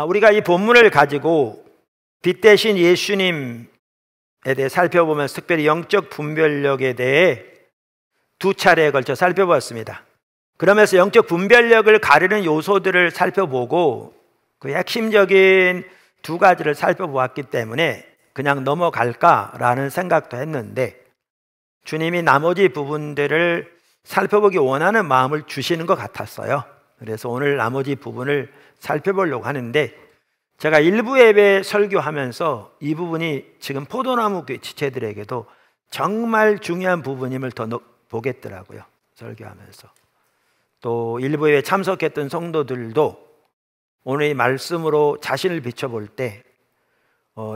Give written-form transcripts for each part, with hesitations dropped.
우리가 이 본문을 가지고 빛 대신 예수님에 대해 살펴보면서 특별히 영적 분별력에 대해 두 차례에 걸쳐 살펴보았습니다. 그러면서 영적 분별력을 가르는 요소들을 살펴보고 그 핵심적인 두 가지를 살펴보았기 때문에 그냥 넘어갈까라는 생각도 했는데 주님이 나머지 부분들을 살펴보기 원하는 마음을 주시는 것 같았어요. 그래서 오늘 나머지 부분을 살펴보려고 하는데 제가 일부 예배 설교하면서 이 부분이 지금 포도나무 지체들에게도 정말 중요한 부분임을 더 보겠더라고요. 설교하면서. 또 일부 예배 참석했던 성도들도 오늘 이 말씀으로 자신을 비춰볼 때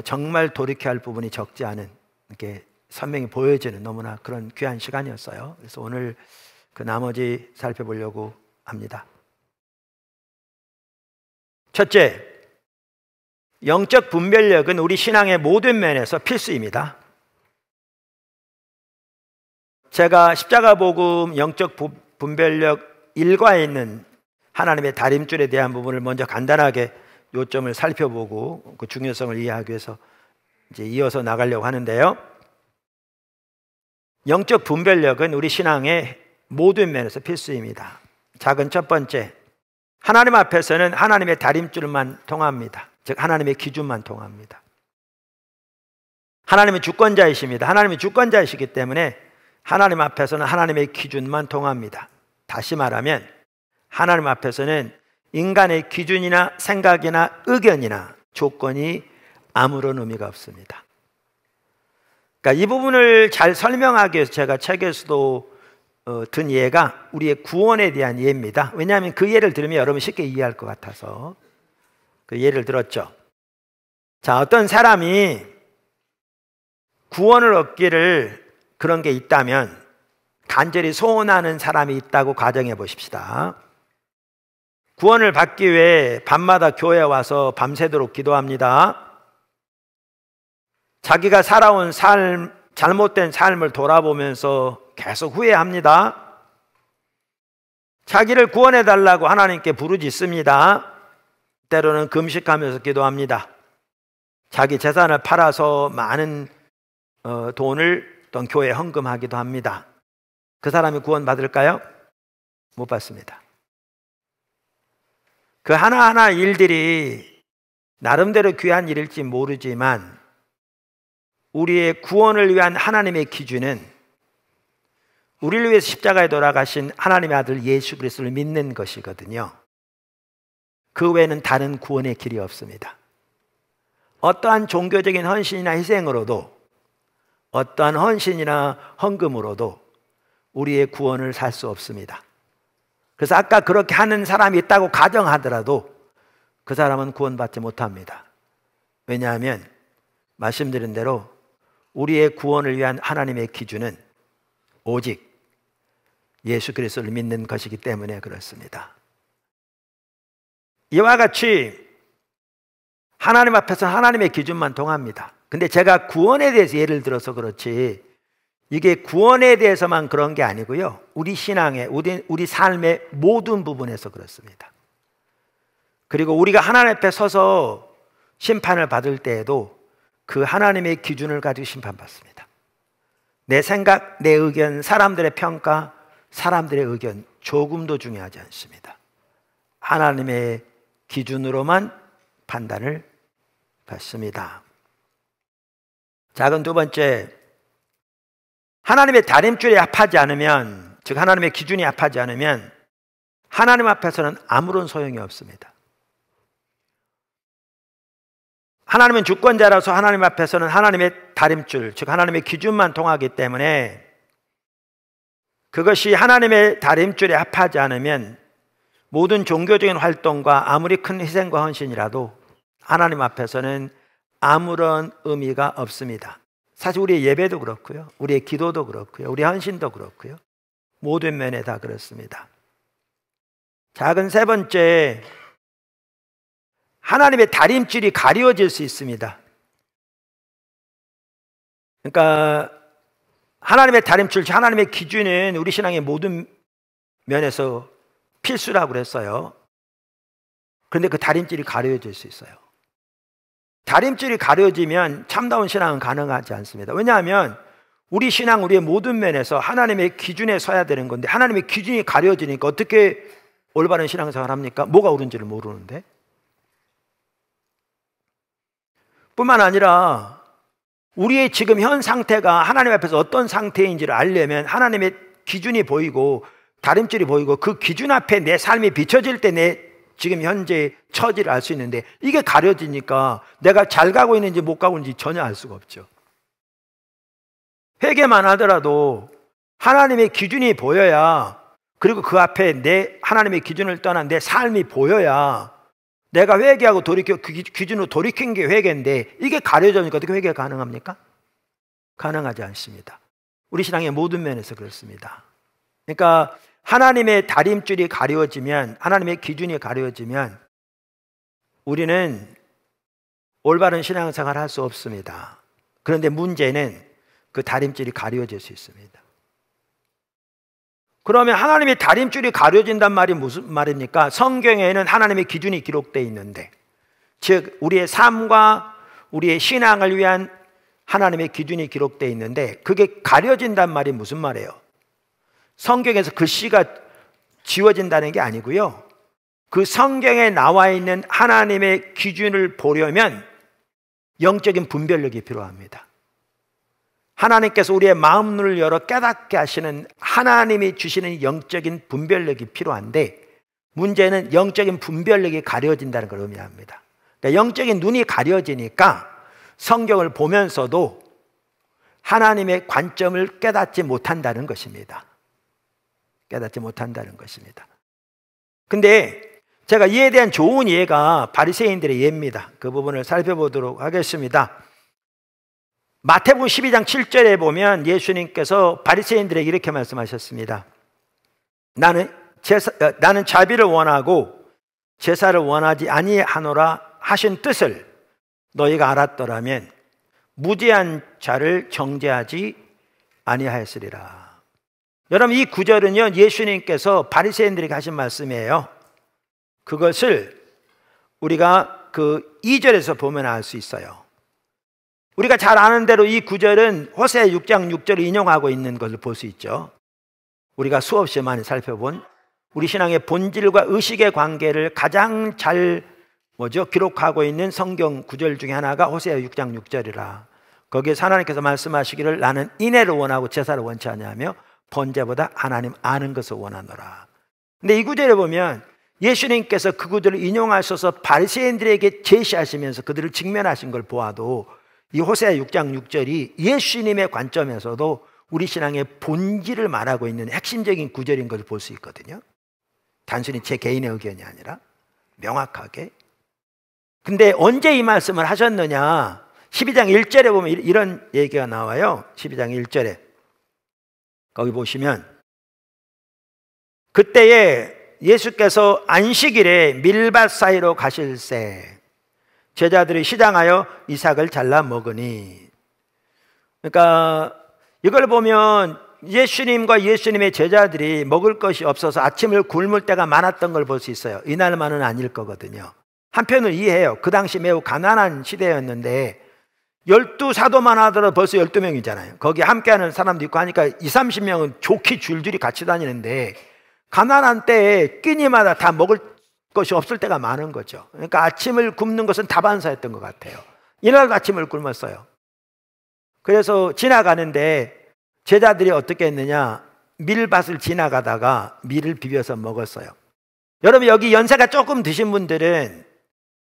정말 돌이켜야 할 부분이 적지 않은 이렇게 선명히 보여지는 너무나 그런 귀한 시간이었어요. 그래서 오늘 그 나머지 살펴보려고 합니다. 첫째, 영적 분별력은 우리 신앙의 모든 면에서 필수입니다. 제가 십자가 복음 영적 분별력 1과에 있는 하나님의 다림줄에 대한 부분을 먼저 간단하게 요점을 살펴보고 그 중요성을 이해하기 위해서 이제 이어서 나가려고 하는데요. 영적 분별력은 우리 신앙의 모든 면에서 필수입니다. 작은 첫 번째, 하나님 앞에서는 하나님의 다림줄만 통합니다. 즉 하나님의 기준만 통합니다. 하나님은 주권자이십니다. 하나님이 주권자이시기 때문에 하나님 앞에서는 하나님의 기준만 통합니다. 다시 말하면 하나님 앞에서는 인간의 기준이나 생각이나 의견이나 조건이 아무런 의미가 없습니다. 그러니까 이 부분을 잘 설명하기 위해서 제가 책에서도 든 예가 우리의 구원에 대한 예입니다. 왜냐하면 그 예를 들으면 여러분 쉽게 이해할 것 같아서 그 예를 들었죠. 자, 어떤 사람이 구원을 얻기를 그런 게 있다면 간절히 소원하는 사람이 있다고 가정해 보십시다. 구원을 받기 위해 밤마다 교회에 와서 밤새도록 기도합니다. 자기가 살아온 삶, 잘못된 삶을 돌아보면서 계속 후회합니다. 자기를 구원해 달라고 하나님께 부르짖습니다. 때로는 금식하면서 기도합니다. 자기 재산을 팔아서 많은 돈을 어떤 교회에 헌금하기도 합니다. 그 사람이 구원 받을까요? 못 받습니다. 그 하나하나 일들이 나름대로 귀한 일일지 모르지만 우리의 구원을 위한 하나님의 기준은 우리를 위해서 십자가에 돌아가신 하나님의 아들 예수 그리스도를 믿는 것이거든요. 그 외에는 다른 구원의 길이 없습니다. 어떠한 종교적인 헌신이나 희생으로도 어떠한 헌신이나 헌금으로도 우리의 구원을 살 수 없습니다. 그래서 아까 그렇게 하는 사람이 있다고 가정하더라도 그 사람은 구원받지 못합니다. 왜냐하면 말씀드린 대로 우리의 구원을 위한 하나님의 기준은 오직 예수 그리스도를 믿는 것이기 때문에 그렇습니다. 이와 같이 하나님 앞에서 하나님의 기준만 통합니다. 근데 제가 구원에 대해서 예를 들어서 그렇지 이게 구원에 대해서만 그런 게 아니고요. 우리 신앙의, 우리 삶의 모든 부분에서 그렇습니다. 그리고 우리가 하나님 앞에 서서 심판을 받을 때에도 그 하나님의 기준을 가지고 심판받습니다. 내 생각, 내 의견, 사람들의 평가, 사람들의 의견 조금도 중요하지 않습니다. 하나님의 기준으로만 판단을 받습니다. 작은 두 번째, 하나님의 다림줄에 합하지 않으면, 즉 하나님의 기준이 합하지 않으면 하나님 앞에서는 아무런 소용이 없습니다. 하나님은 주권자라서 하나님 앞에서는 하나님의 다림줄, 즉 하나님의 기준만 통하기 때문에 그것이 하나님의 다림줄에 합하지 않으면 모든 종교적인 활동과 아무리 큰 희생과 헌신이라도 하나님 앞에서는 아무런 의미가 없습니다. 사실 우리의 예배도 그렇고요, 우리의 기도도 그렇고요, 우리의 헌신도 그렇고요, 모든 면에 다 그렇습니다. 작은 세 번째, 하나님의 다림줄이 가려질 수 있습니다. 그러니까 하나님의 다림줄, 하나님의 기준은 우리 신앙의 모든 면에서 필수라고 그랬어요. 그런데 그 다림질이 가려질 수 있어요. 다림질이 가려지면 참다운 신앙은 가능하지 않습니다. 왜냐하면 우리 신앙, 우리의 모든 면에서 하나님의 기준에 서야 되는 건데 하나님의 기준이 가려지니까 어떻게 올바른 신앙생활을 합니까? 뭐가 옳은지를 모르는데. 뿐만 아니라 우리의 지금 현 상태가 하나님 앞에서 어떤 상태인지를 알려면 하나님의 기준이 보이고 다림질이 보이고 그 기준 앞에 내 삶이 비춰질 때 내 지금 현재 처지를 알 수 있는데 이게 가려지니까 내가 잘 가고 있는지 못 가고 있는지 전혀 알 수가 없죠. 회개만 하더라도 하나님의 기준이 보여야, 그리고 그 앞에 내 하나님의 기준을 떠난 내 삶이 보여야 내가 회개하고 돌이켜 그 기준으로 돌이킨 게 회개인데 이게 가려지니까 어떻게 회개가 가능합니까? 가능하지 않습니다. 우리 신앙의 모든 면에서 그렇습니다. 그러니까 하나님의 다림줄이 가려지면, 하나님의 기준이 가려지면 우리는 올바른 신앙생활을 할 수 없습니다. 그런데 문제는 그 다림줄이 가려질 수 있습니다. 그러면 하나님의 다림줄이 가려진단 말이 무슨 말입니까? 성경에는 하나님의 기준이 기록되어 있는데, 즉 우리의 삶과 우리의 신앙을 위한 하나님의 기준이 기록되어 있는데 그게 가려진단 말이 무슨 말이에요? 성경에서 글씨가 지워진다는 게 아니고요, 그 성경에 나와 있는 하나님의 기준을 보려면 영적인 분별력이 필요합니다. 하나님께서 우리의 마음을 열어 깨닫게 하시는 하나님이 주시는 영적인 분별력이 필요한데, 문제는 영적인 분별력이 가려진다는 걸 의미합니다. 그러니까 영적인 눈이 가려지니까 성경을 보면서도 하나님의 관점을 깨닫지 못한다는 것입니다. 깨닫지 못한다는 것입니다. 근데 제가 이에 대한 좋은 예가 바리새인들의 예입니다. 그 부분을 살펴보도록 하겠습니다. 마태복음 12장 7절에 보면 예수님께서 바리새인들에게 이렇게 말씀하셨습니다. 나는 자비를 원하고 제사를 원하지 아니하노라 하신 뜻을 너희가 알았더라면 무죄한 자를 정죄하지 아니하였으리라. 여러분, 이 구절은요 예수님께서 바리새인들에게 하신 말씀이에요. 그것을 우리가 그 2절에서 보면 알 수 있어요. 우리가 잘 아는 대로 이 구절은 호세아 6장 6절을 인용하고 있는 것을 볼 수 있죠. 우리가 수없이 많이 살펴본 우리 신앙의 본질과 의식의 관계를 가장 잘 기록하고 있는 성경 구절 중에 하나가 호세아 6장 6절이라. 거기에서 하나님께서 말씀하시기를 나는 인애를 원하고 제사를 원치 아니하며 번제보다 하나님 아는 것을 원하노라. 근데 이 구절에 보면 예수님께서 그 구절을 인용하셔서 바리새인들에게 제시하시면서 그들을 직면하신 걸 보아도 이 호세아 6장 6절이 예수님의 관점에서도 우리 신앙의 본질을 말하고 있는 핵심적인 구절인 것을 볼 수 있거든요. 단순히 제 개인의 의견이 아니라 명확하게. 근데 언제 이 말씀을 하셨느냐? 12장 1절에 보면 이런 얘기가 나와요. 12장 1절에 거기 보시면 그때에 예수께서 안식일에 밀밭 사이로 가실새 제자들이 시장하여 이삭을 잘라 먹으니. 그러니까 이걸 보면 예수님과 예수님의 제자들이 먹을 것이 없어서 아침을 굶을 때가 많았던 걸 볼 수 있어요. 이날만은 아닐 거거든요. 한편을 이해해요. 그 당시 매우 가난한 시대였는데 12사도만 하더라도 벌써 12명이잖아요. 거기 함께하는 사람도 있고 하니까 20-30명은 좋게 줄줄이 같이 다니는데 가난한 때에 끼니마다 다 먹을 것이 없을 때가 많은 거죠. 그러니까 아침을 굶는 것은 다반사였던 것 같아요. 이날도 아침을 굶었어요. 그래서 지나가는데 제자들이 어떻게 했느냐, 밀밭을 지나가다가 밀을 비벼서 먹었어요. 여러분, 여기 연세가 조금 드신 분들은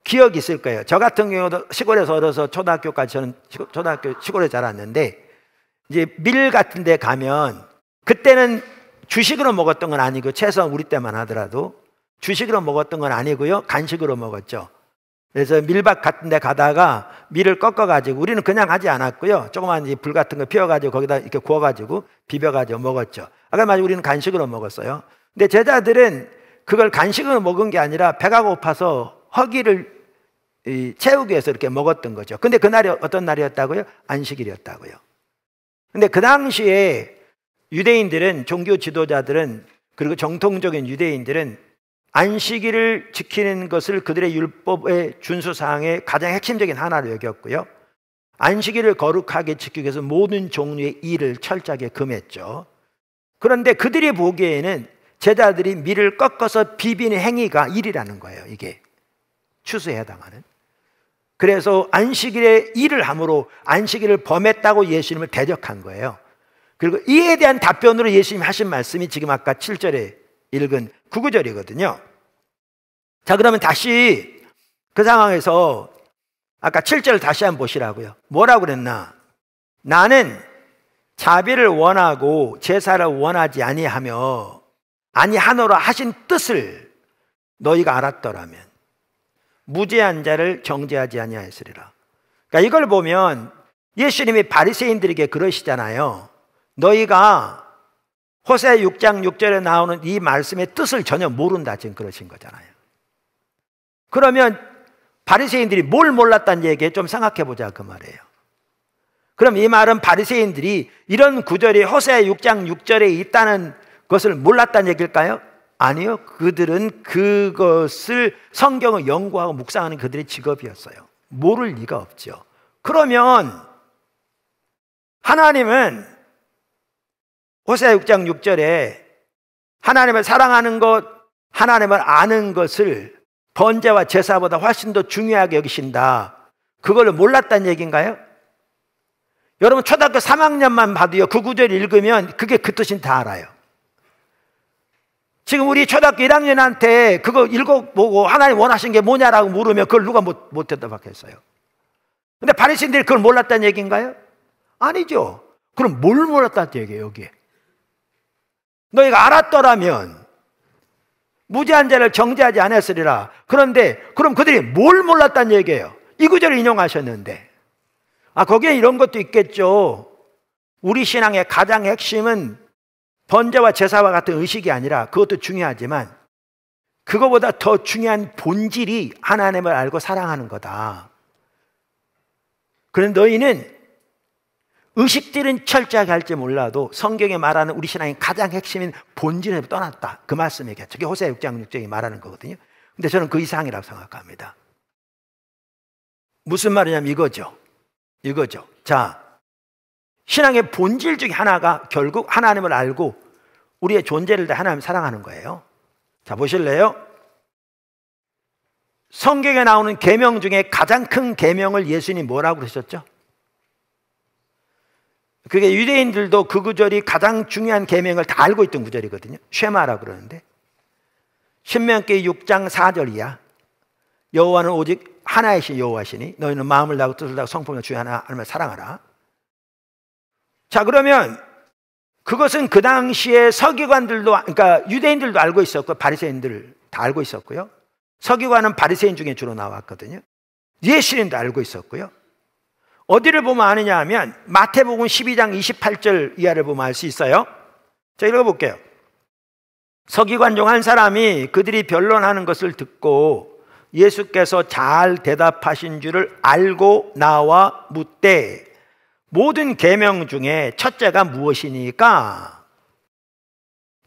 기억이 있을 거예요. 저 같은 경우도 시골에서 어려서 초등학교까지 저는 시골에 자랐는데 이제 밀 같은 데 가면 그때는 주식으로 먹었던 건 아니고, 최소한 우리 때만 하더라도 주식으로 먹었던 건 아니고요, 간식으로 먹었죠. 그래서 밀밭 같은 데 가다가 밀을 꺾어가지고, 우리는 그냥 하지 않았고요, 조그만 불 같은 거 피워가지고 거기다 이렇게 구워가지고 비벼가지고 먹었죠. 아까 말이 우리는 간식으로 먹었어요. 근데 제자들은 그걸 간식으로 먹은 게 아니라 배가 고파서 허기를 채우기 위해서 이렇게 먹었던 거죠. 근데 그날이 어떤 날이었다고요? 안식일이었다고요. 근데 그 당시에 유대인들은, 종교 지도자들은, 그리고 정통적인 유대인들은 안식일을 지키는 것을 그들의 율법의 준수사항의 가장 핵심적인 하나로 여겼고요. 안식일을 거룩하게 지키기 위해서 모든 종류의 일을 철저하게 금했죠. 그런데 그들이 보기에는 제자들이 밀을 꺾어서 비비는 행위가 일이라는 거예요. 이게 추수에 해당하는. 그래서 안식일에 일을 함으로 안식일을 범했다고 예수님을 대적한 거예요. 그리고 이에 대한 답변으로 예수님이 하신 말씀이 지금 아까 7절에 읽은 9구절이거든요. 자, 그러면 다시 그 상황에서 아까 7절 다시 한번 보시라고요. 뭐라고 그랬나? 나는 자비를 원하고 제사를 원하지 아니하노라 하신 뜻을 너희가 알았더라면 무죄한 자를 정죄하지 아니하였으리라. 그러니까 이걸 보면 예수님이 바리새인들에게 그러시잖아요. 너희가 호세 6장 6절에 나오는 이 말씀의 뜻을 전혀 모른다, 지금 그러신 거잖아요. 그러면 바리새인들이 뭘 몰랐다는 얘기에 좀 생각해 보자 그 말이에요. 그럼 이 말은 바리새인들이 이런 구절이 호세 6장 6절에 있다는 것을 몰랐다는 얘기일까요? 아니요. 그들은 그것을 성경을 연구하고 묵상하는 그들의 직업이었어요. 모를 리가 없죠. 그러면 하나님은 호세 6장 6절에 하나님을 사랑하는 것, 하나님을 아는 것을 번제와 제사보다 훨씬 더 중요하게 여기신다. 그걸 몰랐다는 얘기인가요? 여러분 초등학교 3학년만 봐도요, 그 구절 읽으면 그게 그 뜻인 다 알아요. 지금 우리 초등학교 1학년한테 그거 읽어보고 하나님 원하신 게 뭐냐라고 물으면 그걸 누가 못 대답하겠어요? 근데 바리새인들이 그걸 몰랐다는 얘기인가요? 아니죠. 그럼 뭘 몰랐다는 얘기예요, 여기에? 너희가 알았더라면 무죄한 자를 정죄하지 않았으리라. 그런데 그럼 그들이 뭘 몰랐다는 얘기예요? 이 구절을 인용하셨는데, 거기에 이런 것도 있겠죠. 우리 신앙의 가장 핵심은 번제와 제사와 같은 의식이 아니라, 그것도 중요하지만 그거보다 더 중요한 본질이 하나님을 알고 사랑하는 거다. 그런데 너희는 의식들은 철저하게 할지 몰라도 성경에 말하는 우리 신앙의 가장 핵심인 본질을 떠났다. 그 말씀이겠죠. 저게 호세 6장 6절이 말하는 거거든요. 근데 저는 그 이상이라고 생각합니다. 무슨 말이냐면 이거죠. 자, 신앙의 본질 중에 하나가 결국 하나님을 알고 우리의 존재를 다 하나님을 사랑하는 거예요. 자, 보실래요? 성경에 나오는 계명 중에 가장 큰 계명을 예수님이 뭐라고 그러셨죠? 그게 유대인들도 그 구절이 가장 중요한 계명을 다 알고 있던 구절이거든요. 쉐마라고 그러는데, 신명기 6장 4절이야. 여호와는 오직 하나이신 여호와시니 너희는 마음을 다하고 뜻을 다하고 성품을 주의 하나님을 사랑하라. 자, 그러면 그것은 그 당시에 서기관들도, 그러니까 유대인들도 알고 있었고 바리새인들 다 알고 있었고요. 서기관은 바리새인 중에 주로 나왔거든요. 예수님도 알고 있었고요. 어디를 보면 아느냐 하면 마태복음 12장 28절 이하를 보면 알 수 있어요. 자, 읽어볼게요. 서기관 중 한 사람이 그들이 변론하는 것을 듣고 예수께서 잘 대답하신 줄을 알고 나와 묻되 모든 계명 중에 첫째가 무엇이니까?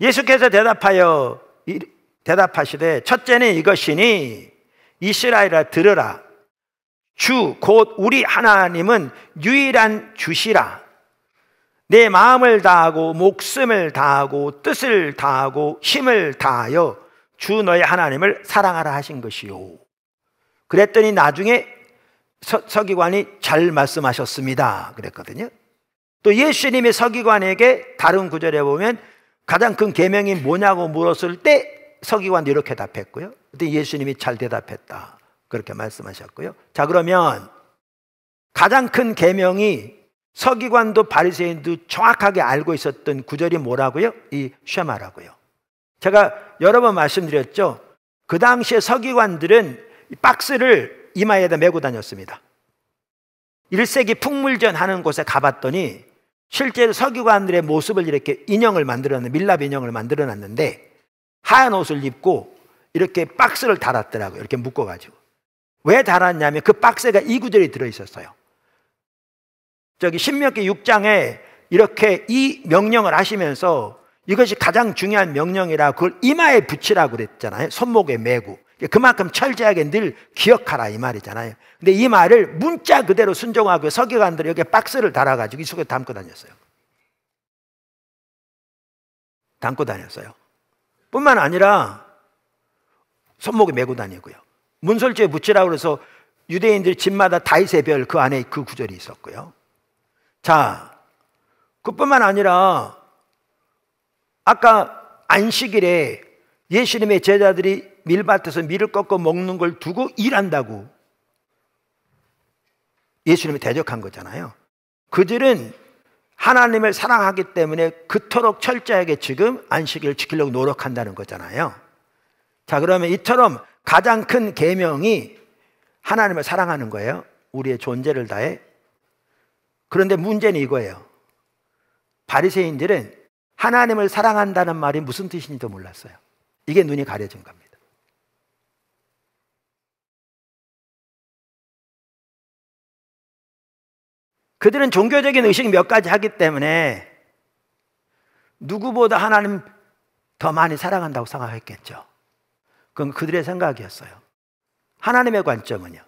예수께서 대답하시되 첫째는 이것이니 이스라엘아 들으라. 주 곧 우리 하나님은 유일한 주시라. 내 마음을 다하고 목숨을 다하고 뜻을 다하고 힘을 다하여 주 너의 하나님을 사랑하라 하신 것이요. 그랬더니 나중에 서기관이 잘 말씀하셨습니다 그랬거든요. 또 예수님이 서기관에게 다른 구절에 보면 가장 큰 계명이 뭐냐고 물었을 때 서기관도 이렇게 답했고요. 그때 예수님이 잘 대답했다 그렇게 말씀하셨고요. 자, 그러면 가장 큰 계명이 서기관도 바리새인도 정확하게 알고 있었던 구절이 뭐라고요? 이 쉐마라고요. 제가 여러 번 말씀드렸죠. 그 당시에 서기관들은 박스를 이마에다 메고 다녔습니다. 1세기 풍물전 하는 곳에 가봤더니 실제로 서기관들의 모습을 이렇게 밀랍 인형을 만들어놨는데 하얀 옷을 입고 이렇게 박스를 달았더라고요. 이렇게 묶어가지고. 왜 달았냐면 그 박스가 이 구절이 들어있었어요. 저기 신명기 6장에 이렇게 이 명령을 하시면서 이것이 가장 중요한 명령이라 그걸 이마에 붙이라고 그랬잖아요. 손목에 메고. 그만큼 철저하게 늘 기억하라 이 말이잖아요. 근데 이 말을 문자 그대로 순종하고 서기관들이 여기에 박스를 달아가지고 이 속에 담고 다녔어요. 담고 다녔어요. 뿐만 아니라 손목에 메고 다니고요. 문설주에 붙이라고 해서 유대인들이 집마다 다윗의 별 그 안에 그 구절이 있었고요. 자, 그뿐만 아니라 아까 안식일에 예수님의 제자들이 밀밭에서 밀을 꺾어 먹는 걸 두고 일한다고 예수님이 대적한 거잖아요. 그들은 하나님을 사랑하기 때문에 그토록 철저하게 지금 안식일을 지키려고 노력한다는 거잖아요. 자, 그러면 이처럼 가장 큰 계명이 하나님을 사랑하는 거예요. 우리의 존재를 다해. 그런데 문제는 이거예요. 바리새인들은 하나님을 사랑한다는 말이 무슨 뜻인지도 몰랐어요. 이게 눈이 가려진 겁니다. 그들은 종교적인 의식 몇 가지 하기 때문에 누구보다 하나님 더 많이 사랑한다고 생각했겠죠. 그건 그들의 생각이었어요. 하나님의 관점은요.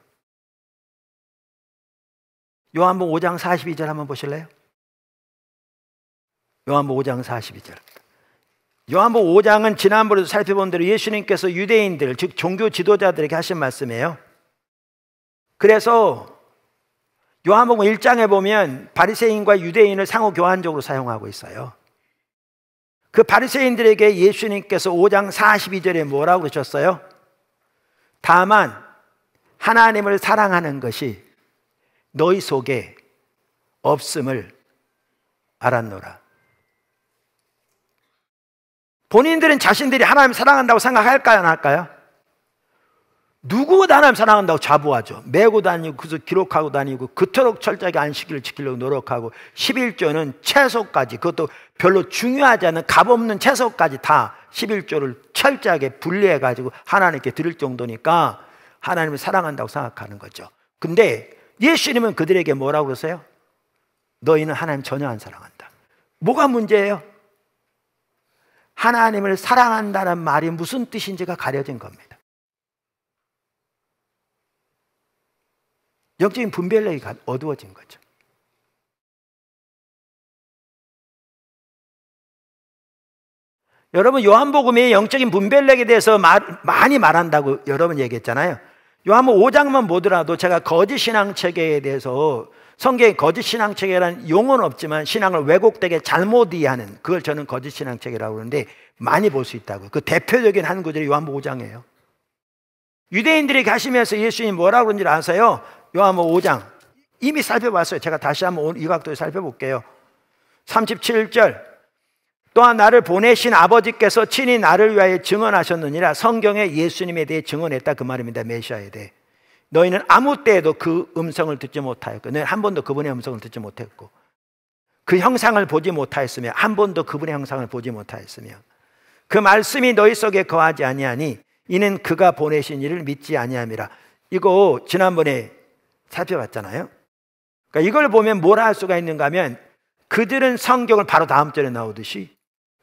요한복음 5장 42절 한번 보실래요? 요한복음 5장 42절. 요한복음 5장은 지난번에도 살펴본 대로 예수님께서 유대인들, 즉 종교 지도자들에게 하신 말씀이에요. 그래서 요한복음 1장에 보면 바리새인과 유대인을 상호 교환적으로 사용하고 있어요. 그 바리새인들에게 예수님께서 5장 42절에 뭐라고 그러셨어요? 다만 하나님을 사랑하는 것이 너희 속에 없음을 알았노라. 본인들은 자신들이 하나님 사랑한다고 생각할까요? 안 할까요? 누구보다 하나님 사랑한다고 자부하죠. 메고 다니고 그래서 기록하고 다니고 그토록 철저하게 안식일을 지키려고 노력하고 11조는 채소까지, 그것도 별로 중요하지 않은 값없는 채소까지 다 11조를 철저하게 분리해가지고 하나님께 드릴 정도니까 하나님을 사랑한다고 생각하는 거죠. 근데 예수님은 그들에게 뭐라고 그러세요? 너희는 하나님 전혀 안 사랑한다. 뭐가 문제예요? 하나님을 사랑한다는 말이 무슨 뜻인지가 가려진 겁니다. 영적인 분별력이 어두워진 거죠. 여러분, 요한복음이 영적인 분별력에 대해서 많이 말한다고 여러분 얘기했잖아요. 요한복음 5장만 보더라도 제가 거짓 신앙체계에 대해서, 성경에 거짓 신앙체계라는 용어는 없지만 신앙을 왜곡되게 잘못 이해하는, 그걸 저는 거짓 신앙체계라고 그러는데 많이 볼 수 있다고요. 그 대표적인 한 구절이 요한복음 5장이에요. 유대인들이 가시면서 예수님이 뭐라고 그런지 아세요? 요한복음 5장 이미 살펴봤어요. 제가 다시 한번 이 각도에 살펴볼게요. 37절, 또한 나를 보내신 아버지께서 친히 나를 위하여 증언하셨느니라. 성경에 예수님에 대해 증언했다 그 말입니다. 메시아에 대해. 너희는 아무 때에도 그 음성을 듣지 못하였고, 너희는 한 번도 그분의 음성을 듣지 못했고, 그 형상을 보지 못하였으며, 한 번도 그분의 형상을 보지 못하였으며, 그 말씀이 너희 속에 거하지 아니하니 이는 그가 보내신 이를 믿지 아니함이라. 이거 지난번에 살펴봤잖아요. 그러니까 이걸 보면 뭘 할 수가 있는가 하면, 그들은 성경을 바로 다음 절에 나오듯이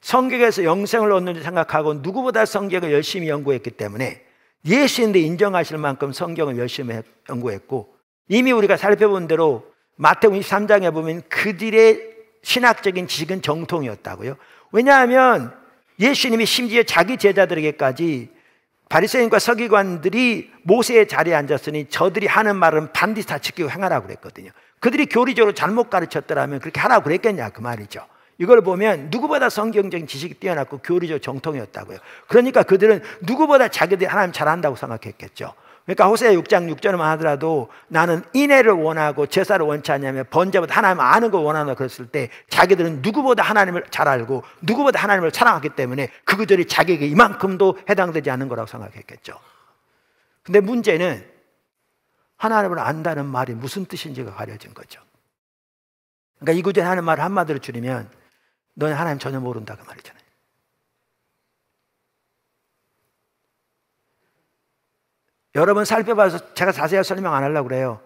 성경에서 영생을 얻는 줄 생각하고 누구보다 성경을 열심히 연구했기 때문에 예수인데 인정하실 만큼 성경을 열심히 연구했고, 이미 우리가 살펴본 대로 마태복음 23장에 보면 그들의 신학적인 지식은 정통이었다고요. 왜냐하면 예수님이 심지어 자기 제자들에게까지 바리새인과 서기관들이 모세의 자리에 앉았으니 저들이 하는 말은 반드시 다 지키고 행하라고 그랬거든요. 그들이 교리적으로 잘못 가르쳤더라면 그렇게 하라고 그랬겠냐 그 말이죠. 이걸 보면 누구보다 성경적인 지식이 뛰어났고 교리적 정통이었다고요. 그러니까 그들은 누구보다 자기들이 하나님 잘한다고 생각했겠죠. 그러니까 호세아 6장 6절만 하더라도 나는 인애를 원하고 제사를 원치 않냐면 번제보다 하나님 아는 걸 원한다 그랬을 때 자기들은 누구보다 하나님을 잘 알고 누구보다 하나님을 사랑하기 때문에 그들이 자기에게 이만큼도 해당되지 않는 거라고 생각했겠죠. 근데 문제는 하나님을 안다는 말이 무슨 뜻인지가 가려진 거죠. 그러니까 이 구절에 하는 말을 한마디로 줄이면 너는 하나님 전혀 모른다 그 말이잖아요. 여러분 살펴봐서 제가 자세히 설명 안 하려고 그래요.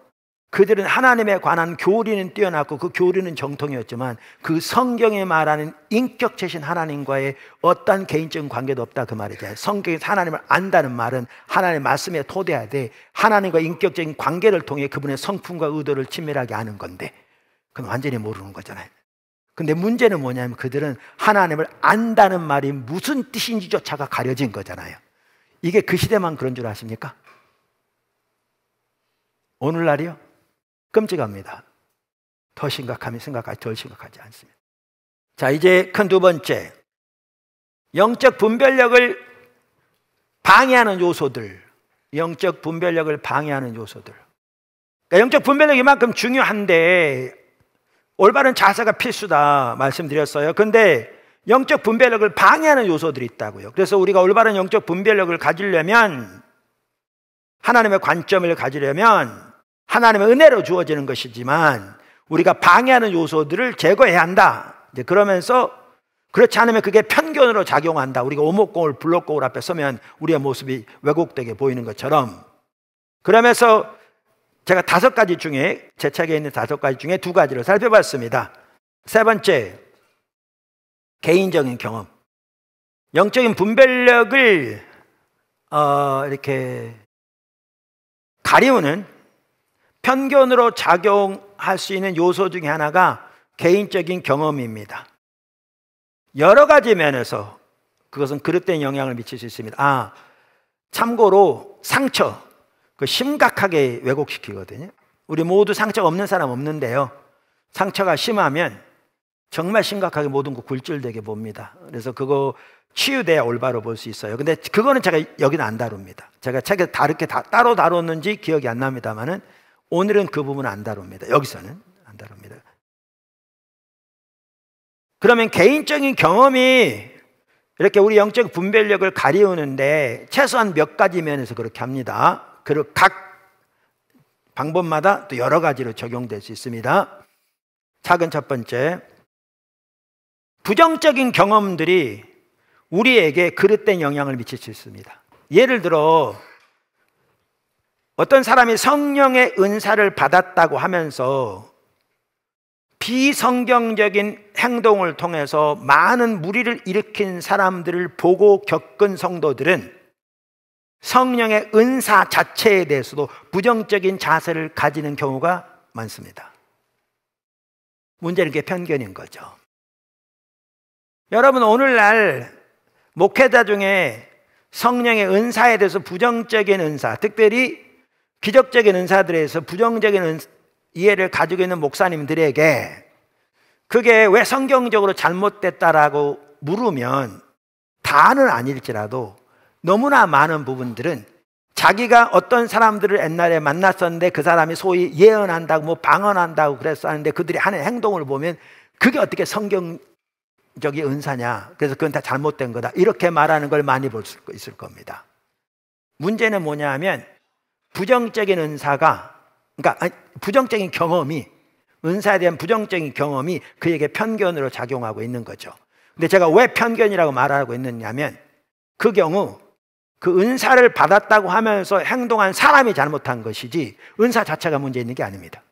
그들은 하나님에 관한 교리는 뛰어났고 그 교리는 정통이었지만 그 성경에 말하는 인격체신 하나님과의 어떤 개인적인 관계도 없다 그 말이죠. 성경에서 하나님을 안다는 말은 하나님의 말씀에 토대해야 돼. 하나님과 인격적인 관계를 통해 그분의 성품과 의도를 친밀하게 아는 건데 그건 완전히 모르는 거잖아요. 근데 문제는 뭐냐면 그들은 하나님을 안다는 말이 무슨 뜻인지조차가 가려진 거잖아요. 이게 그 시대만 그런 줄 아십니까? 오늘날이요? 끔찍합니다. 더 심각하면 심각하지 덜 심각하지 않습니다. 자, 이제 큰 두 번째, 영적 분별력을 방해하는 요소들. 영적 분별력을 방해하는 요소들. 그러니까 영적 분별력이 이만큼 중요한데 올바른 자세가 필수다 말씀드렸어요. 근데 영적 분별력을 방해하는 요소들이 있다고요. 그래서 우리가 올바른 영적 분별력을 가지려면, 하나님의 관점을 가지려면 하나님의 은혜로 주어지는 것이지만 우리가 방해하는 요소들을 제거해야 한다. 이제 그러면서 그렇지 않으면 그게 편견으로 작용한다. 우리가 오목고울 블록고울 앞에 서면 우리의 모습이 왜곡되게 보이는 것처럼. 그러면서 제가 5가지 중에, 제 책에 있는 5가지 중에 2가지를 살펴봤습니다. 세 번째, 개인적인 경험. 영적인 분별력을 이렇게 가리우는, 편견으로 작용할 수 있는 요소 중에 하나가 개인적인 경험입니다. 여러 가지 면에서 그것은 그릇된 영향을 미칠 수 있습니다. 참고로 상처, 그 심각하게 왜곡시키거든요. 우리 모두 상처가 없는 사람 없는데요, 상처가 심하면 정말 심각하게 모든 거 굴절되게 봅니다. 그래서 그거 치유돼야 올바로 볼 수 있어요. 근데 그거는 제가 여기는 안 다룹니다. 제가 책에 다르게 따로 다뤘는지 기억이 안 납니다만은 오늘은 그 부분은 안 다룹니다. 여기서는 안 다룹니다. 그러면 개인적인 경험이 이렇게 우리 영적 분별력을 가리우는데 최소한 몇 가지 면에서 그렇게 합니다. 그리고 각 방법마다 또 여러 가지로 적용될 수 있습니다. 작은 첫 번째, 부정적인 경험들이 우리에게 그릇된 영향을 미칠 수 있습니다. 예를 들어 어떤 사람이 성령의 은사를 받았다고 하면서 비성경적인 행동을 통해서 많은 무리를 일으킨 사람들을 보고 겪은 성도들은 성령의 은사 자체에 대해서도 부정적인 자세를 가지는 경우가 많습니다. 문제는 그게 편견인 거죠. 여러분, 오늘날 목회자 중에 성령의 은사에 대해서 부정적인 은사, 특별히 기적적인 은사들에서 부정적인 이해를 가지고 있는 목사님들에게 그게 왜 성경적으로 잘못됐다라고 물으면 다는 아닐지라도 너무나 많은 부분들은 자기가 어떤 사람들을 옛날에 만났었는데 그 사람이 소위 예언한다고 뭐 방언한다고 그랬었는데 그들이 하는 행동을 보면 그게 어떻게 성경적인 은사냐, 그래서 그건 다 잘못된 거다, 이렇게 말하는 걸 많이 볼 수 있을 겁니다. 문제는 뭐냐 하면 부정적인 은사가, 그러니까 부정적인 경험이, 은사에 대한 부정적인 경험이 그에게 편견으로 작용하고 있는 거죠. 근데 제가 왜 편견이라고 말하고 있느냐면 그 경우 그 은사를 받았다고 하면서 행동한 사람이 잘못한 것이지 은사 자체가 문제 있는 게 아닙니다.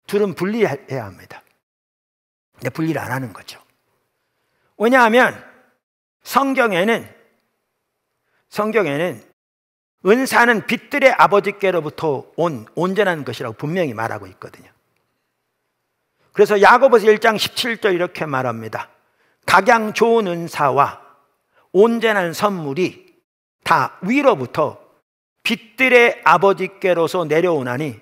둘은 분리해야 합니다. 근데 분리를 안 하는 거죠. 왜냐하면 성경에는 은사는 빛들의 아버지께로부터 온 온전한 것이라고 분명히 말하고 있거든요. 그래서 야고보서 1장 17절 이렇게 말합니다. 각양 좋은 은사와 온전한 선물이 다 위로부터 빛들의 아버지께로서 내려오나니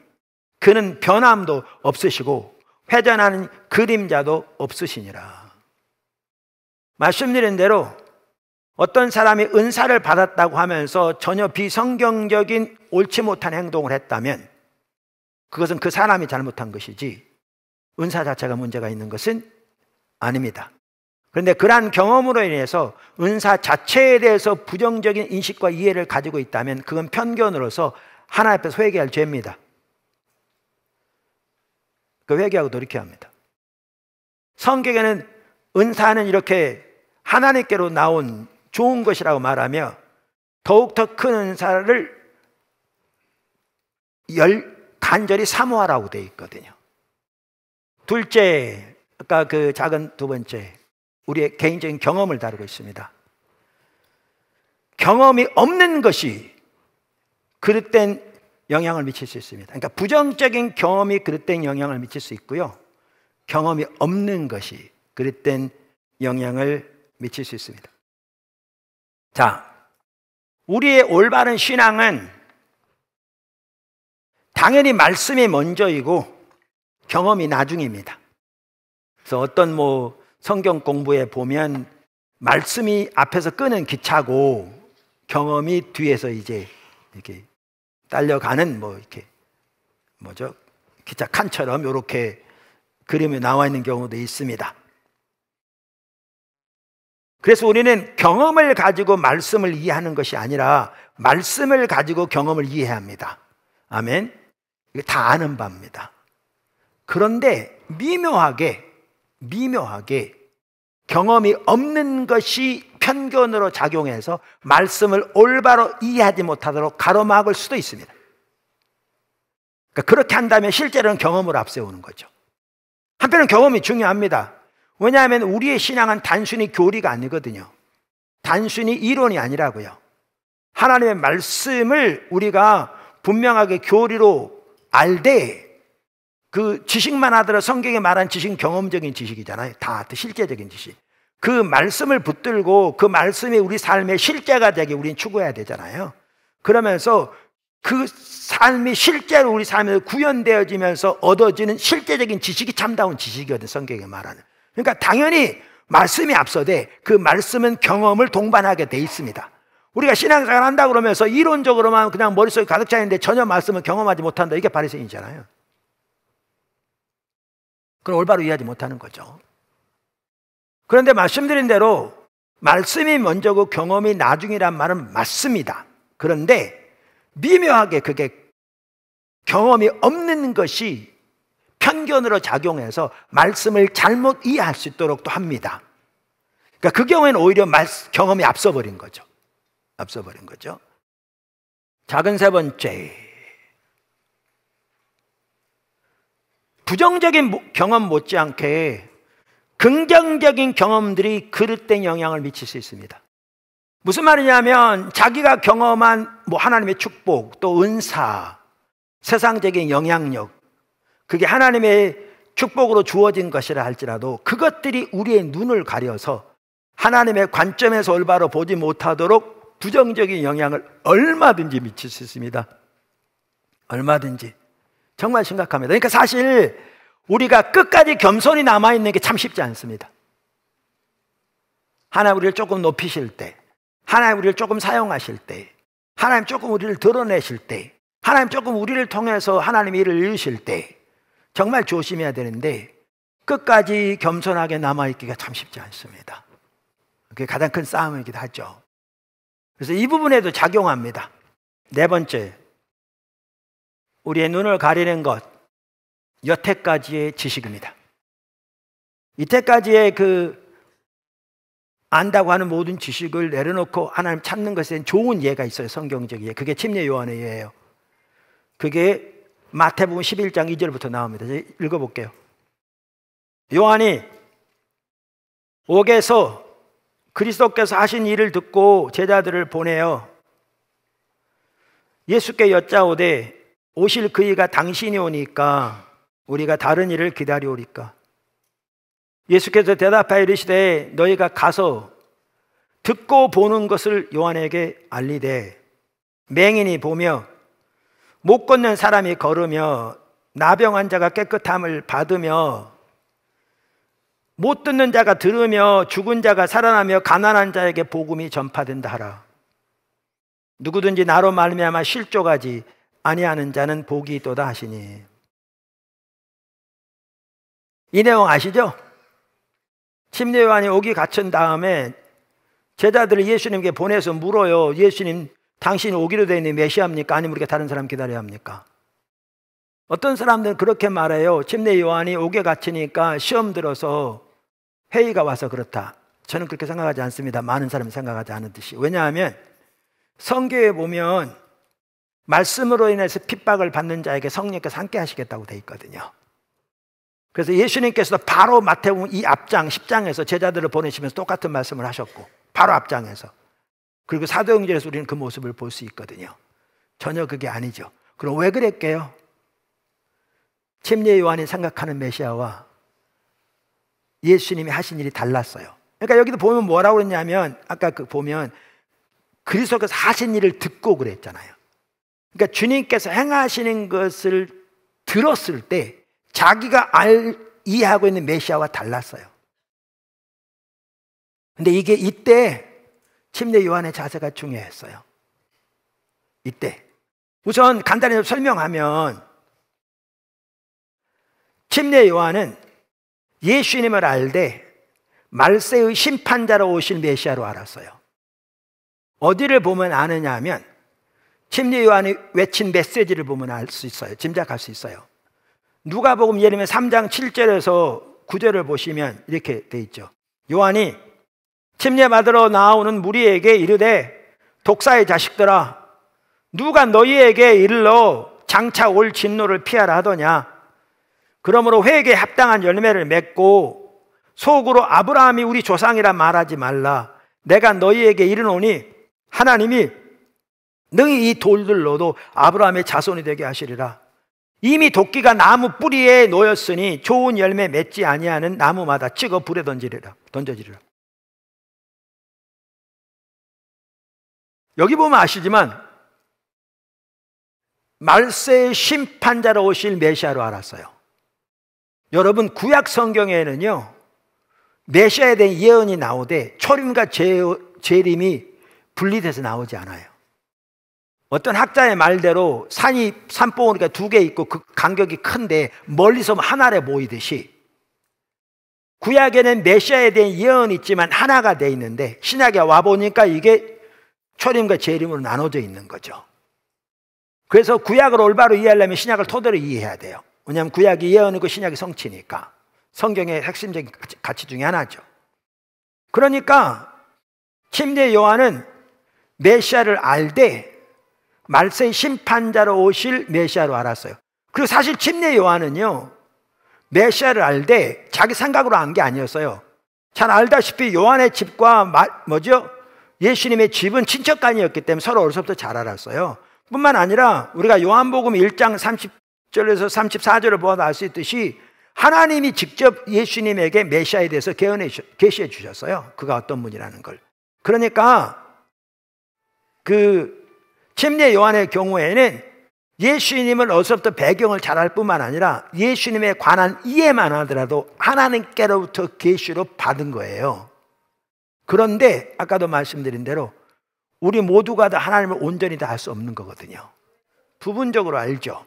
그는 변함도 없으시고 회전하는 그림자도 없으시니라. 말씀드린 대로 어떤 사람이 은사를 받았다고 하면서 전혀 비성경적인 옳지 못한 행동을 했다면 그것은 그 사람이 잘못한 것이지 은사 자체가 문제가 있는 것은 아닙니다. 그런데 그러한 경험으로 인해서 은사 자체에 대해서 부정적인 인식과 이해를 가지고 있다면 그건 편견으로서 하나님 앞에서 회개할 죄입니다. 그 회개하고 돌이켜야 합니다. 성경에는 은사는 이렇게 하나님께로 나온 좋은 것이라고 말하며 더욱더 큰 은사를 간절히 사모하라고 되어 있거든요. 둘째, 아까 그 작은 두 번째, 우리의 개인적인 경험을 다루고 있습니다. 경험이 없는 것이 그릇된 영향을 미칠 수 있습니다. 그러니까 부정적인 경험이 그릇된 영향을 미칠 수 있고요, 경험이 없는 것이 그릇된 영향을 미칠 수 있습니다. 자, 우리의 올바른 신앙은 당연히 말씀이 먼저이고 경험이 나중입니다. 그래서 어떤 성경 공부에 보면 말씀이 앞에서 끄는 기차고 경험이 뒤에서 이제 이렇게 딸려가는 이렇게 기차 칸처럼 이렇게 그림이 나와 있는 경우도 있습니다. 그래서 우리는 경험을 가지고 말씀을 이해하는 것이 아니라 말씀을 가지고 경험을 이해해야 합니다. 아멘. 이게 다 아는 바입니다. 그런데 미묘하게 경험이 없는 것이 편견으로 작용해서 말씀을 올바로 이해하지 못하도록 가로막을 수도 있습니다. 그러니까 그렇게 한다면 실제로는 경험을 앞세우는 거죠. 한편은 경험이 중요합니다. 왜냐하면 우리의 신앙은 단순히 교리가 아니거든요. 단순히 이론이 아니라고요. 하나님의 말씀을 우리가 분명하게 교리로 알되 그 지식만 하더라도 성경에 말한 지식은 경험적인 지식이잖아요. 다 실제적인 지식. 그 말씀을 붙들고 그 말씀이 우리 삶의 실제가 되게 우리는 추구해야 되잖아요. 그러면서 그 삶이 실제로 우리 삶에서 구현되어지면서 얻어지는 실제적인 지식이 참다운 지식이거든, 성경에 말하는. 그러니까 당연히 말씀이 앞서되 그 말씀은 경험을 동반하게 돼 있습니다. 우리가 신앙생활 한다 그러면서 이론적으로만 그냥 머릿속에 가득 차 있는데 전혀 말씀을 경험하지 못한다, 이게 바리새인이잖아요. 그걸 올바로 이해하지 못하는 거죠. 그런데 말씀드린 대로 말씀이 먼저고 경험이 나중이란 말은 맞습니다. 그런데 미묘하게 그게 경험이 없는 것이 편견으로 작용해서 말씀을 잘못 이해할 수 있도록 또 합니다. 그러니까 그 경우에는 오히려 경험이 앞서버린 거죠. 작은 세 번째, 부정적인 경험 못지않게 긍정적인 경험들이 그릇된 영향을 미칠 수 있습니다. 무슨 말이냐면 자기가 경험한 하나님의 축복, 또 은사, 세상적인 영향력, 그게 하나님의 축복으로 주어진 것이라 할지라도 그것들이 우리의 눈을 가려서 하나님의 관점에서 올바로 보지 못하도록 부정적인 영향을 얼마든지 미칠 수 있습니다. 얼마든지. 정말 심각합니다. 그러니까 사실 우리가 끝까지 겸손히 남아있는 게 참 쉽지 않습니다. 하나님 우리를 조금 높이실 때, 하나님 우리를 조금 사용하실 때, 하나님 조금 우리를 드러내실 때, 하나님 조금 우리를 통해서 하나님의 일을 이루실 때 정말 조심해야 되는데 끝까지 겸손하게 남아있기가 참 쉽지 않습니다. 그게 가장 큰 싸움이기도 하죠. 그래서 이 부분에도 작용합니다. 네 번째, 우리의 눈을 가리는 것, 여태까지의 지식입니다. 이때까지의 안다고 하는 모든 지식을 내려놓고 하나님 찾는 것엔 좋은 예가 있어요. 성경적 예. 그게 침례 요한의 예예요. 그게 마태복음 11장 2절부터 나옵니다. 읽어볼게요. 요한이 옥에서 그리스도께서 하신 일을 듣고 제자들을 보내어 예수께 여짜오되 오실 그이가 당신이 오니까 우리가 다른 일을 기다려오리까? 예수께서 대답하여 이르시되 너희가 가서 듣고 보는 것을 요한에게 알리되 맹인이 보며 못 걷는 사람이 걸으며 나병 자가 깨끗함을 받으며 못 듣는 자가 들으며 죽은 자가 살아나며 가난한 자에게 복음이 전파된다 하라. 누구든지 나로 말미암아 실족하지 아니하는 자는 복이 있도다 하시니. 이 내용 아시죠? 침례 요한이 옥이 갇힌 다음에 제자들을 예수님께 보내서 물어요. 예수님, 당신이 오기로 되어 있는 메시아입니까? 아니면 우리가 다른 사람 기다려야 합니까? 어떤 사람들은 그렇게 말해요. 침례 요한이 옥에 갇히니까 시험 들어서 회의가 와서 그렇다. 저는 그렇게 생각하지 않습니다. 많은 사람이 생각하지 않은 듯이. 왜냐하면 성경에 보면 말씀으로 인해서 핍박을 받는 자에게 성령께서 함께 하시겠다고 되어 있거든요. 그래서 예수님께서도 바로 마태복음 이 앞장 10장에서 제자들을 보내시면서 똑같은 말씀을 하셨고, 바로 앞장에서. 그리고 사도행전에서 우리는 그 모습을 볼 수 있거든요. 전혀 그게 아니죠. 그럼 왜 그랬게요? 침례 요한이 생각하는 메시아와 예수님이 하신 일이 달랐어요. 그러니까 여기도 보면 뭐라고 그랬냐면, 아까 보면 그리스도께서 하신 일을 듣고 그랬잖아요. 그러니까 주님께서 행하시는 것을 들었을 때 자기가 이해하고 있는 메시아와 달랐어요. 근데 이때 침례 요한의 자세가 중요했어요. 이때 우선 간단히 설명하면, 침례 요한은 예수님을 알되 말세의 심판자로 오실 메시아로 알았어요. 어디를 보면 아느냐 하면 침례 요한이 외친 메시지를 보면 알 수 있어요. 짐작할 수 있어요. 누가복음 예를 들면 3장 7절에서 9절을 보시면 이렇게 돼 있죠. 요한이 침례 받으러 나오는 무리에게 이르되, 독사의 자식들아, 누가 너희에게 이르러 장차 올 진노를 피하라 하더냐. 그러므로 회개에 합당한 열매를 맺고 속으로 아브라함이 우리 조상이라 말하지 말라. 내가 너희에게 이르노니 하나님이 능히 이 돌들로도 아브라함의 자손이 되게 하시리라. 이미 도끼가 나무 뿌리에 놓였으니 좋은 열매 맺지 아니하는 나무마다 찍어 불에 던져지리라. 여기 보면 아시지만 말세의 심판자로 오실 메시아로 알았어요. 여러분, 구약 성경에는요 메시아에 대한 예언이 나오되 초림과 재림이 분리돼서 나오지 않아요. 어떤 학자의 말대로 산봉우리가 두 개 있고 그 간격이 큰데 멀리서 하나로 보이듯이, 구약에는 메시아에 대한 예언이 있지만 하나가 돼 있는데 신약에 와보니까 이게 초림과 재림으로 나눠져 있는 거죠. 그래서 구약을 올바로 이해하려면 신약을 토대로 이해해야 돼요. 왜냐하면 구약이 예언이고 신약이 성취니까. 성경의 핵심적인 가치 중에 하나죠. 그러니까 침례 요한은 메시아를 알되 말세의 심판자로 오실 메시아로 알았어요. 그리고 사실 침례 요한은요 메시아를 알되 자기 생각으로 안 게 아니었어요. 잘 알다시피 요한의 집과 예수님의 집은 친척간이었기 때문에 서로 어려서부터 잘 알았어요. 뿐만 아니라 우리가 요한복음 1장 30절에서 34절을 보아도 알 수 있듯이 하나님이 직접 예수님에게 메시아에 대해서 계시해 주셨어요. 그가 어떤 분이라는 걸. 그러니까 그 침례 요한의 경우에는 예수님을 어디서부터 배경을 잘 알 뿐만 아니라 예수님에 관한 이해만 하더라도 하나님께로부터 계시로 받은 거예요. 그런데 아까도 말씀드린 대로 우리 모두가 다 하나님을 온전히 다 알 수 없는 거거든요. 부분적으로 알죠.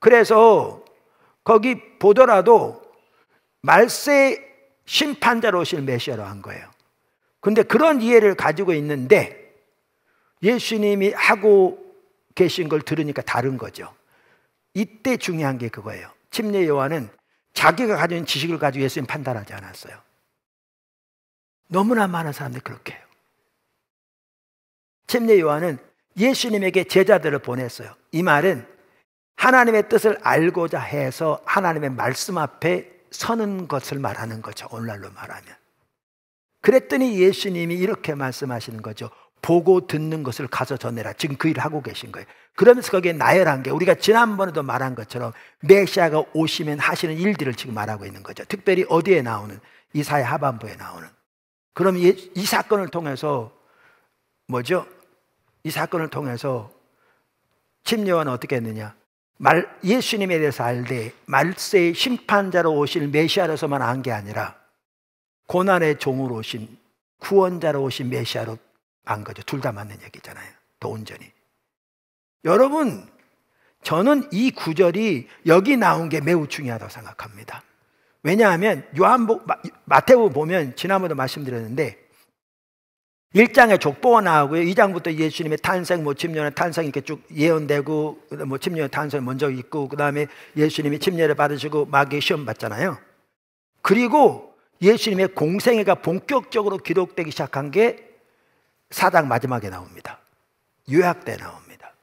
그래서 거기 보더라도 말세 심판자로 오실 메시아로 한 거예요. 근데 그런 이해를 가지고 있는데 예수님이 하고 계신 걸 들으니까 다른 거죠. 이때 중요한 게 그거예요. 침례 요한은 자기가 가진 지식을 가지고 예수님 판단하지 않았어요. 너무나 많은 사람들이 그렇게 해요. 침례 요한은 예수님에게 제자들을 보냈어요. 이 말은 하나님의 뜻을 알고자 해서 하나님의 말씀 앞에 서는 것을 말하는 거죠. 오늘날로 말하면. 그랬더니 예수님이 이렇게 말씀하시는 거죠. 보고 듣는 것을 가서 전해라. 지금 그 일을 하고 계신 거예요. 그러면서 거기에 나열한 게 우리가 지난번에도 말한 것처럼 메시아가 오시면 하시는 일들을 지금 말하고 있는 거죠. 특별히 어디에 나오는? 이사야 하반부에 나오는. 그럼 이 사건을 통해서 이 사건을 통해서 침례 요한은 어떻게 했느냐? 예수님에 대해서 알되 말세의 심판자로 오실 메시아로서만 안 게 아니라 고난의 종으로 오신 구원자로 오신 메시아로 안 거죠. 둘 다 맞는 얘기잖아요. 더 온전히. 여러분, 저는 이 구절이 여기 나온 게 매우 중요하다고 생각합니다. 왜냐하면 마태복음 보면 지난번에도 말씀드렸는데 1장에 족보가 나오고요. 2장부터 예수님의 탄생, 침례의 탄생 이렇게 쭉 예언되고, 침례의 탄생 먼저 있고, 그 다음에 예수님이 침례를 받으시고 마귀의 시험 받잖아요. 그리고 예수님의 공생애가 본격적으로 기록되기 시작한 게 4장 마지막에 나옵니다. 요약 때 나옵니다.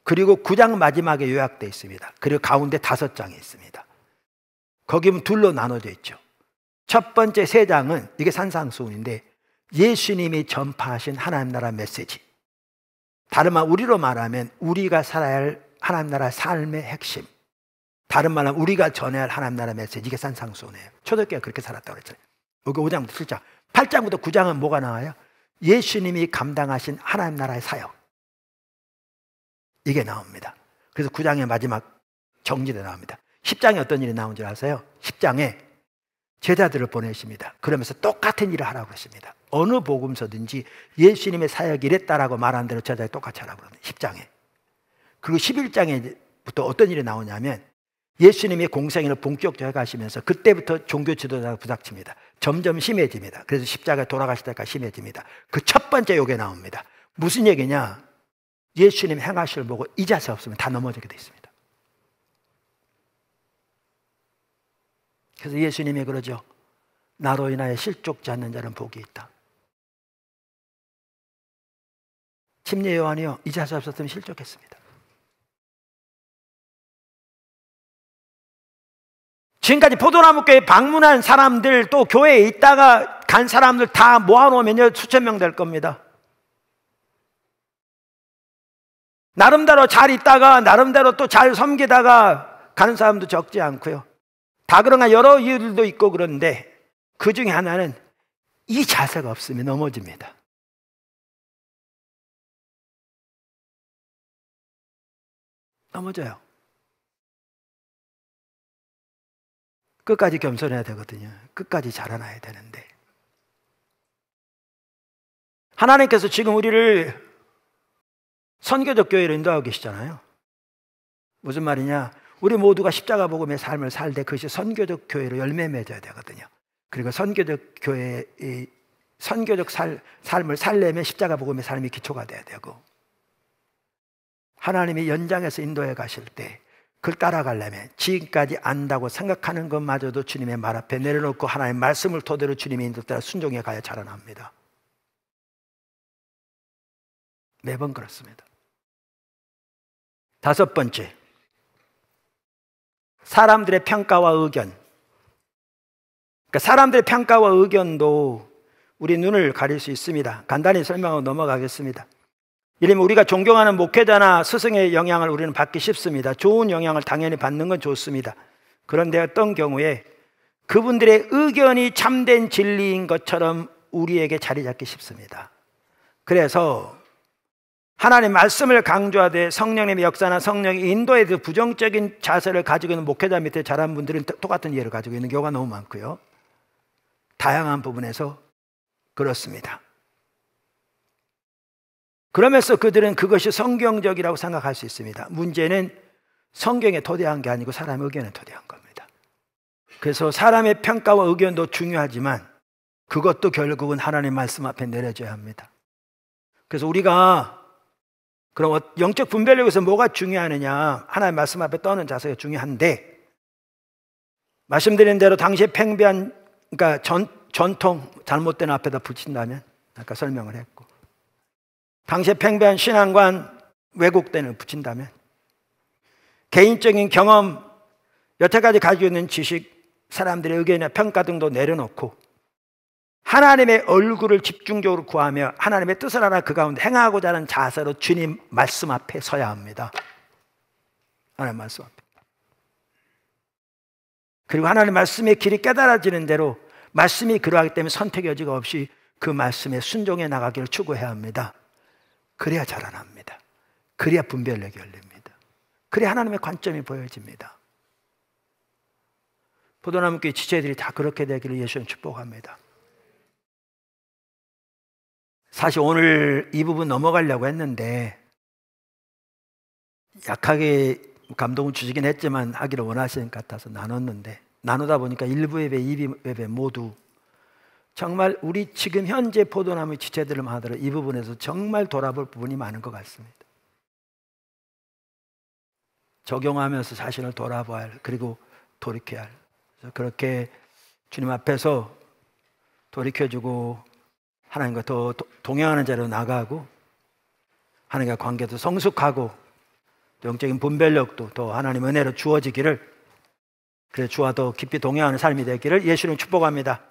그리고 9장 마지막에 요약되어 있습니다. 그리고 가운데 5장이 있습니다. 거기 보면 둘로 나눠져 있죠. 첫 번째 3장은 이게 산상수훈인데 예수님이 전파하신 하나님 나라 메시지, 다른 말 우리로 말하면 우리가 살아야 할 하나님 나라 삶의 핵심, 다른 말로 우리가 전해야 할 하나님 나라 메시지, 이게 산상수훈이에요. 초대교회가 그렇게 살았다고 그랬잖아요. 여기 5장부터 7장, 8장부터 9장은 뭐가 나와요? 예수님이 감당하신 하나님 나라의 사역, 이게 나옵니다. 그래서 9장의 마지막 정리도 나옵니다. 10장에 어떤 일이 나온 줄 아세요? 10장에 제자들을 보내십니다. 그러면서 똑같은 일을 하라고 했습니다. 어느 복음서든지 예수님의 사역이 이랬다라고 말한 대로 제자들이 똑같이 하라고 합니다. 10장에. 그리고 11장에부터 어떤 일이 나오냐면 예수님이 공생애를 본격적으로 가시면서 그때부터 종교 지도자가 부닥칩니다. 점점 심해집니다. 그래서 십자가에 돌아가실 때까지 심해집니다. 그 첫 번째 요게 나옵니다. 무슨 얘기냐? 예수님 행하실 보고 이 자세 없으면 다 넘어지게 돼 있습니다. 그래서 예수님이 그러죠. 나로 인하여 실족지 않는 자는 복이 있다. 침례 요한이요, 이 자세 없었으면 실족했습니다. 지금까지 포도나무교회 방문한 사람들, 또 교회에 있다가 간 사람들 다 모아놓으면 수천 명 될 겁니다. 나름대로 잘 있다가 나름대로 또 잘 섬기다가 가는 사람도 적지 않고요. 다 그런가 여러 이유들도 있고 그런데 그 중에 하나는 이 자세가 없으면 넘어집니다. 넘어져요. 끝까지 겸손해야 되거든요. 끝까지 자라나야 되는데 하나님께서 지금 우리를 선교적 교회로 인도하고 계시잖아요. 무슨 말이냐? 우리 모두가 십자가 복음의 삶을 살 때 그것이 선교적 교회로 열매 맺어야 되거든요. 그리고 선교적 교회의 선교적 삶을 살려면 십자가 복음의 삶이 기초가 돼야 되고, 하나님이 연장해서 인도해 가실 때 그걸 따라가려면 지금까지 안다고 생각하는 것마저도 주님의 말 앞에 내려놓고 하나님의 말씀을 토대로 주님의 인도 따라 순종해 가야 자라납니다. 매번 그렇습니다. 5번째, 사람들의 평가와 의견. 그러니까 사람들의 평가와 의견도 우리 눈을 가릴 수 있습니다. 간단히 설명하고 넘어가겠습니다. 예를 들면 우리가 존경하는 목회자나 스승의 영향을 우리는 받기 쉽습니다. 좋은 영향을 당연히 받는 건 좋습니다. 그런데 어떤 경우에 그분들의 의견이 참된 진리인 것처럼 우리에게 자리 잡기 쉽습니다. 그래서 하나님 말씀을 강조하되 성령님의 역사나 성령의 인도에 대해서 부정적인 자세를 가지고 있는 목회자 밑에 자란 분들은 똑같은 이해를 가지고 있는 경우가 너무 많고요. 다양한 부분에서 그렇습니다. 그러면서 그들은 그것이 성경적이라고 생각할 수 있습니다. 문제는 성경에 토대한 게 아니고 사람의 의견에 토대한 겁니다. 그래서 사람의 평가와 의견도 중요하지만 그것도 결국은 하나님 말씀 앞에 내려져야 합니다. 그래서 우리가 그럼 영적 분별력에서 뭐가 중요하느냐? 하나님 말씀 앞에 떠는 자세가 중요한데, 말씀드린 대로 당시에 팽배한, 그러니까 전통 잘못된 앞에다 붙인다면, 아까 설명을 했고, 당시에 팽배한 신앙관 왜곡된을 붙인다면, 개인적인 경험, 여태까지 가지고 있는 지식, 사람들의 의견이나 평가 등도 내려놓고 하나님의 얼굴을 집중적으로 구하며 하나님의 뜻을 알아 그 가운데 행하고자 하는 자세로 주님 말씀 앞에 서야 합니다. 하나님 말씀 앞에. 그리고 하나님 말씀의 길이 깨달아지는 대로 말씀이 그러하기 때문에 선택의 여지가 없이 그 말씀에 순종해 나가기를 추구해야 합니다. 그래야 자라납니다. 그래야 분별력이 열립니다. 그래야 하나님의 관점이 보여집니다. 포도나무교회 지체들이 다 그렇게 되기를 예수님 축복합니다. 사실 오늘 이 부분 넘어가려고 했는데 약하게 감동을 주시긴 했지만 하기를 원하시는 것 같아서 나눴는데, 나누다 보니까 1부 예배, 2부 예배 모두 정말 우리 지금 현재 포도나무 지체들만 하더라도 이 부분에서 정말 돌아볼 부분이 많은 것 같습니다. 적용하면서 자신을 돌아봐야 할, 그리고 돌이켜야 할. 그래서 그렇게 주님 앞에서 돌이켜주고 하나님과 더 동행하는 자로 나가고 하나님과 관계도 성숙하고 영적인 분별력도 더 하나님 은혜로 주어지기를, 그래 주와 더 깊이 동행하는 삶이 되기를 예수님 축복합니다.